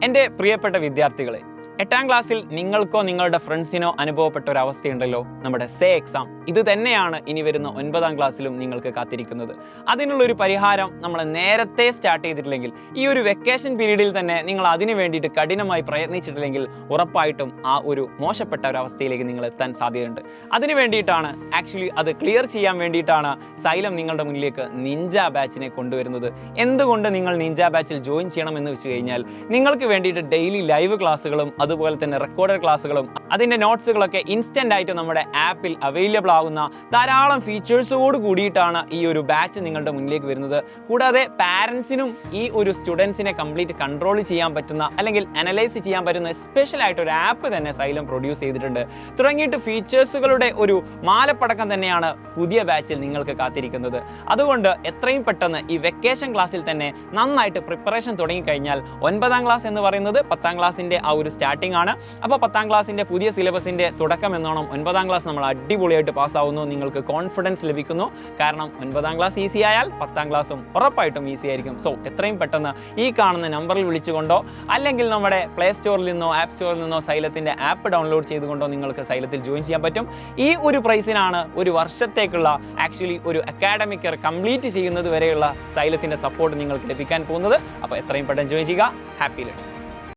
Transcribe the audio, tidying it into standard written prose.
എൻ്റെ പ്രിയപ്പെട്ട വിദ്യാർത്ഥികളെ, 8ാം ക്ലാസ്സിൽ നിങ്ങൾക്കോ നിങ്ങളുടെ ഫ്രണ്ട്സിനോ അനുഭവപ്പെട്ട ഒരു അവസ്ഥയുണ്ടല്ലോ, നമ്മുടെ സേ എക്സാം. ഇത് തന്നെയാണ് ഇനി വരുന്ന 9ാം ക്ലാസ്സിലും നിങ്ങൾക്ക് കാത്തിരിക്കുന്നത്. അതിനുള്ളൊരു പരിഹാരം നമ്മൾ നേരത്തെ സ്റ്റാർട്ട് ചെയ്തിട്ടില്ലെങ്കിൽ, ഈ ഒരു വെക്കേഷൻ പീരീഡിൽ തന്നെ നിങ്ങൾ അതിനു വേണ്ടിയിട്ട് കഠിനമായി പ്രയത്നിച്ചിട്ടില്ലെങ്കിൽ ഉറപ്പായിട്ടും ആ ഒരു മോശപ്പെട്ട ഒരു അവസ്ഥയിലേക്ക് നിങ്ങൾ എത്താൻ സാധ്യതയുണ്ട്. അതിനു വേണ്ടിയിട്ടാണ്, ആക്ച്വലി അത് ക്ലിയർ ചെയ്യാൻ വേണ്ടിയിട്ടാണ് സൈലം നിങ്ങളുടെ മുന്നിലേക്ക് നിഞ്ച ബാച്ചിനെ കൊണ്ടുവരുന്നത്. എന്തുകൊണ്ട് നിങ്ങൾ നിഞ്ച ബാച്ചിൽ ജോയിൻ ചെയ്യണമെന്ന് വെച്ച് കഴിഞ്ഞാൽ, നിങ്ങൾക്ക് വേണ്ടിയിട്ട് ഡെയിലി ലൈവ് ക്ലാസ്സുകളും അതുപോലെ തന്നെ റെക്കോർഡഡ് ക്ലാസ്സുകളും അതിൻ്റെ നോട്ട്സുകളൊക്കെ ഇൻസ്റ്റൻ്റ് ആയിട്ട് നമ്മുടെ ആപ്പിൽ അവൈലബിൾ ആകുന്ന ധാരാളം ഫീച്ചേഴ്സോട് കൂടിയിട്ടാണ് ഈ ഒരു ബാച്ച് നിങ്ങളുടെ മുന്നിലേക്ക് വരുന്നത്. കൂടാതെ പാരൻസിനും ഈ ഒരു സ്റ്റുഡൻസിനെ കംപ്ലീറ്റ് കൺട്രോൾ ചെയ്യാൻ പറ്റുന്ന അല്ലെങ്കിൽ അനലൈസ് ചെയ്യാൻ പറ്റുന്ന സ്പെഷ്യൽ ആയിട്ട് ഒരു ആപ്പ് തന്നെ സൈലം പ്രൊഡ്യൂസ് ചെയ്തിട്ടുണ്ട്. തുടങ്ങിയിട്ട് ഫീച്ചേഴ്സുകളുടെ ഒരു മാലപ്പടക്കം തന്നെയാണ് പുതിയ ബാച്ചിൽ നിങ്ങൾക്ക് കാത്തിരിക്കുന്നത്. അതുകൊണ്ട് എത്രയും പെട്ടെന്ന് ഈ വെക്കേഷൻ ക്ലാസ്സിൽ തന്നെ നന്നായിട്ട് പ്രിപ്പറേഷൻ തുടങ്ങിക്കഴിഞ്ഞാൽ, 9ാം ക്ലാസ് എന്ന് പറയുന്നത് 10ാം ക്ലാസ്സിൻ്റെ ആ ഒരു സ്റ്റാർട്ടിംഗ് ആണ്. അപ്പോൾ 10ാം ക്ലാസ്സിൻ്റെ പുതിയ സിലബസിൻ്റെ തുടക്കം എന്നോണം 9ാം ക്ലാസ് നമ്മൾ അടിപൊളിയായിട്ട് പാസ്സാവുന്നു, നിങ്ങൾക്ക് കോൺഫിഡൻസ് ലഭിക്കുന്നു. കാരണം 9ാം ക്ലാസ് ഈസി ആയാൽ 10ാം ക്ലാസ്സും ഉറപ്പായിട്ടും ഈസി ആയിരിക്കും. സോ എത്രയും പെട്ടെന്ന് ഈ കാണുന്ന നമ്പറിൽ വിളിച്ചുകൊണ്ടോ അല്ലെങ്കിൽ നമ്മുടെ പ്ലേ സ്റ്റോറിൽ നിന്നോ ആപ്പ് സ്റ്റോറിൽ നിന്നോ സൈലത്തിൻ്റെ ആപ്പ് ഡൗൺലോഡ് ചെയ്തുകൊണ്ടോ നിങ്ങൾക്ക് സൈലത്തിൽ ജോയിൻ ചെയ്യാൻ പറ്റും. ഈ ഒരു പ്രൈസിനാണ് ഒരു വർഷത്തേക്കുള്ള ആക്ച്വലി ഒരു അക്കാഡമിക് ഇയർ കംപ്ലീറ്റ് ചെയ്യുന്നത് വരെയുള്ള സൈലത്തിൻ്റെ സപ്പോർട്ട് നിങ്ങൾക്ക് ലഭിക്കാൻ പോകുന്നത്. അപ്പോൾ എത്രയും പെട്ടെന്ന് ജോയിൻ ചെയ്യുക. Happy learning.